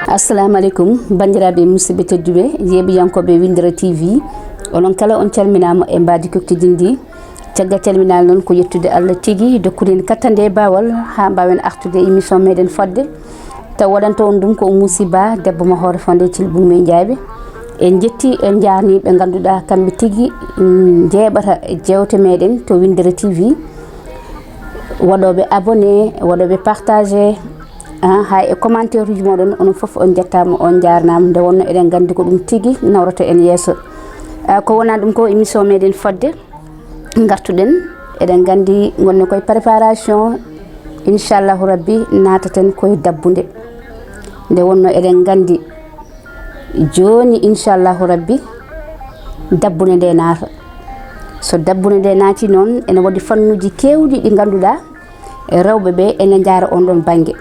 Assalamu alaikum bandiraɓe musidɓe tedduɓe yeɓiyankoɓe Windere TV onon kala on calminama e mbadi koktidindi caggal calminal noon ko yettude Allah tigui dokkude kattande bawal ha mbawen artude émission meɗen fodde taw waɗanta on ɗum ko Moussiba debbo ma hoore fonde Thilboume Ndiaye en jetti en jarni ɓe ganduɗa kamɓe tigui jeeɓata jewte meɗen to Windere TV waɗoɓe abonné waɗoɓe partagé ha e commentaire uji moɗon onon foof on jettama on jarnama nde wonno eɗen gandi ko ɗum tigui nawrata en yesso ko wona ɗum ko émission meɗen fodde gartuɗen eɗen gandi gonne koye préparation inchallahu rabbi nataten koye dabbude nde wonno eɗen gandi joni inchallahu rabbi dabbude nde naata so dabbude nde naati noon ene waɗi fannuji kewɗi ɗi ganduɗa rewɓe ɓe ene jaara on ɗon banggue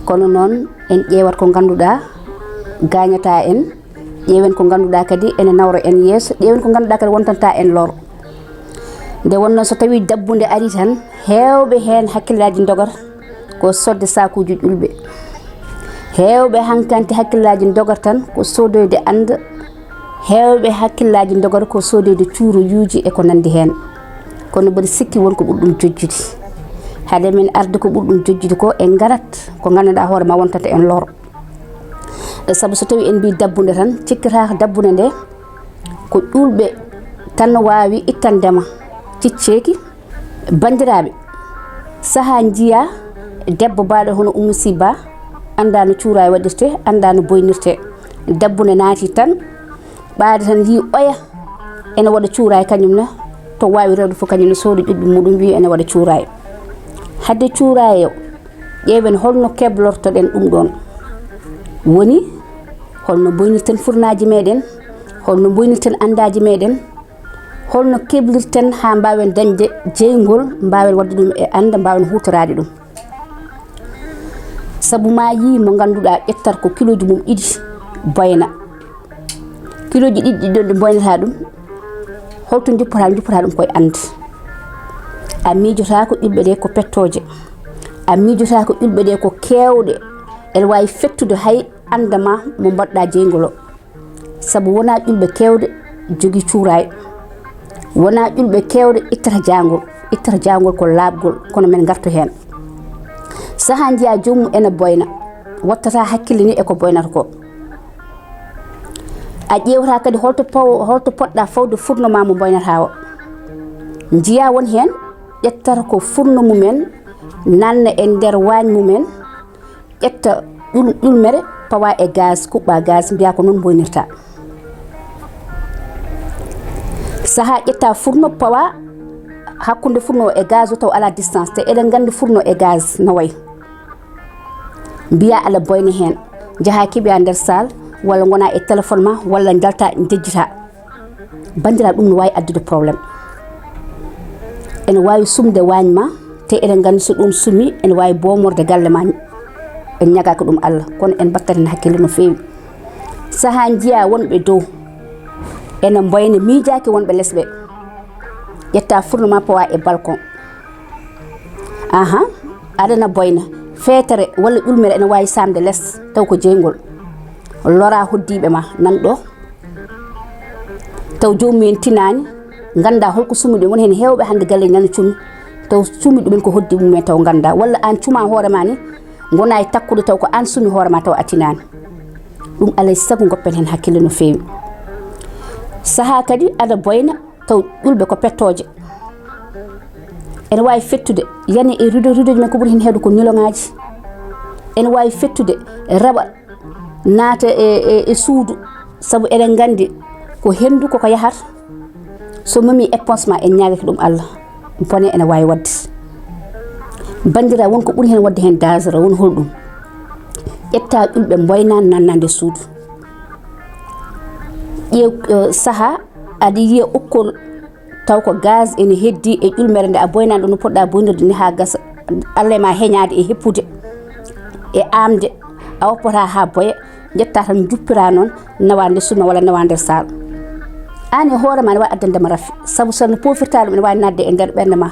kono noon en ƴeewat ko ganduɗa gañata en ƴeewen ko ganduɗa kadi ene nawra en yesso ƴeewen ko ganduɗa kadi wontanta en lor nde wonno so tawi dabbude ari tan hewɓe hen hakkillaji dogar ko sodde sakuji ƴulɓe hewɓe hankanti hakkillaji dogar tan ko sodoyde anda hewɓe hakkillaji dogar ko sodoyde cuuroyuji e ko nandi hen kono mbiɗa sikki wonko ɓurɗum jojjude hade min arde ko ɓurɗum jojjude ko en garat ko ganduɗa hoore ma wontata en lor saabu so tawi en mbi dabbude tan cikkata dabbude nde ko ƴulɓe tan wawi ittandema cicceki bandiraɓe saaha jiya debbo baɗo hono Moussiba anda no cuura e waɗirte anda no boynirte dabbude naati tan ɓaade tan yi oya ene waɗa cuura e kañumne to wawi rewde fof kañumne soodo ƴuɓɓe muɗum wi ene waɗa cuura e hadde cuurayo ƴeewen holno keblortoɗen ɗum ɗon woni holno boynirten furnaji meɗen holno boynirten andaji meɗen holno keblirten ha mbawen dañde jeygol mbawen wadde ɗum e anda mbawen hutorade ɗum saabu ma yi mo ganduɗa ƴettat ko kiloji mum ɗiɗi boyna kiloji ɗiɗi ɗon ɗe boynata ɗum holto juppata ɗum koye ande a miijotako ƴulɓe ɗe ko pettoje a miijotako ƴulɓe ɗe ko kewɗe ene wawi fettude hay andama mo mbaɗɗa jeygolo saabu wona ƴulɓe kewɗe jogui cuuray wona ƴulɓe kewɗe ittata jangol ko labgol kono men gartu hen saaha jiya jomum ene boyna wattata hakkille ni eko boynata ko a ƴewata kadi holto poɗɗa fawde furno ma mo boynata o jiya won hen ƴettata ko furno mumen nanna e nder wañ mumen ƴetta ƴulmere pawa e gaz kuɓɓa gaz mbiya ko noon boynirta saaha ƴetta furno pawa hakkude furno e gaz o taw ala distance te eɗen gandi furno e gaz no way mbiya ala boyna hen jaaha keeɓa nder salle walla gona e téléphone ma walla jalta jejjita bandira ɗum no wawi addude probléme ene wawi sumde wañ ma te eɗen gandi so ɗum sumi ene wawi bomorde galle ma en ñagaki ɗum Allah kono en battaten hakkille no fewi saaha jiya wonɓe dow ene boyna miijaki wonɓe lesɓe ƴetta furno ma pawa e balcon aɗana boyna feetere walla ƴulmere ene wawi samde less taw ko jeygol lora hoddiɓe ma nanɗo taw jomumen tinani ganda holko sumi ɗum woni hen hewɓe hande galle nana cumi taw sumi ɗumen ko hoddi mumen taw ganda walla an cuma hoore ma ni gona e takkude taw ko an sumi hoore ma taw a tinani ɗum alay saago goppen hen hakkille no fewi saaha kadi aɗa boyna taw ƴulɓe ko pettoje ene wawi fettude yani e ridoji men ko ɓuuri hen heewde ko niloŋaji ene wawi fettude raɓa naata e suudu saabu eɗen gandi ko hendu koko yahata so mami éponge ma en ñagaki ɗum Allah bone ene wawi wadde bandira wonko ɓuuri hen wadde hen dasara won holɗum ƴetta ƴulɓe boyna nannande suudu ƴeew saaha aɗa yiya ukkol taw ko gaz ene heddi e ƴulmere nde a boynani ɗum no poɗɗa boynirde ni ha gasa Allah ma heñade e heppude e amde a woppata ha boya jetta tan juppira noon nawa nde sunna walla nawa nder saal an e hoore ma ne wawi addandema rafi saabu sono pofirta ɗum ene wawi nadde e nder ɓernde ma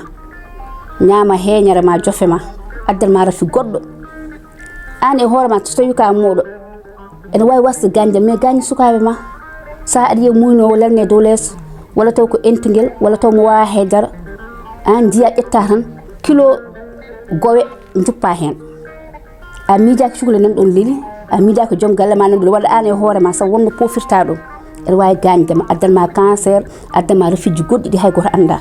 ñaama heñere ma jofe ma addal ma rafi goddo an e hoore ma to tawi ka modo ene way wasde ganje mais gagne sukabe ma sa adi muyno wala ne do les wala taw ko entingel wala taw mo wa hedar an diya ƴetta tan kilo gowe juppa hen a miija ko cukule nan don lili a miija ko jom galle ma nan do wala an e hoore ma sa wonno pofirta do ene way gagne ma addal ma cancer addal ma rafiji goddi di hay goto anda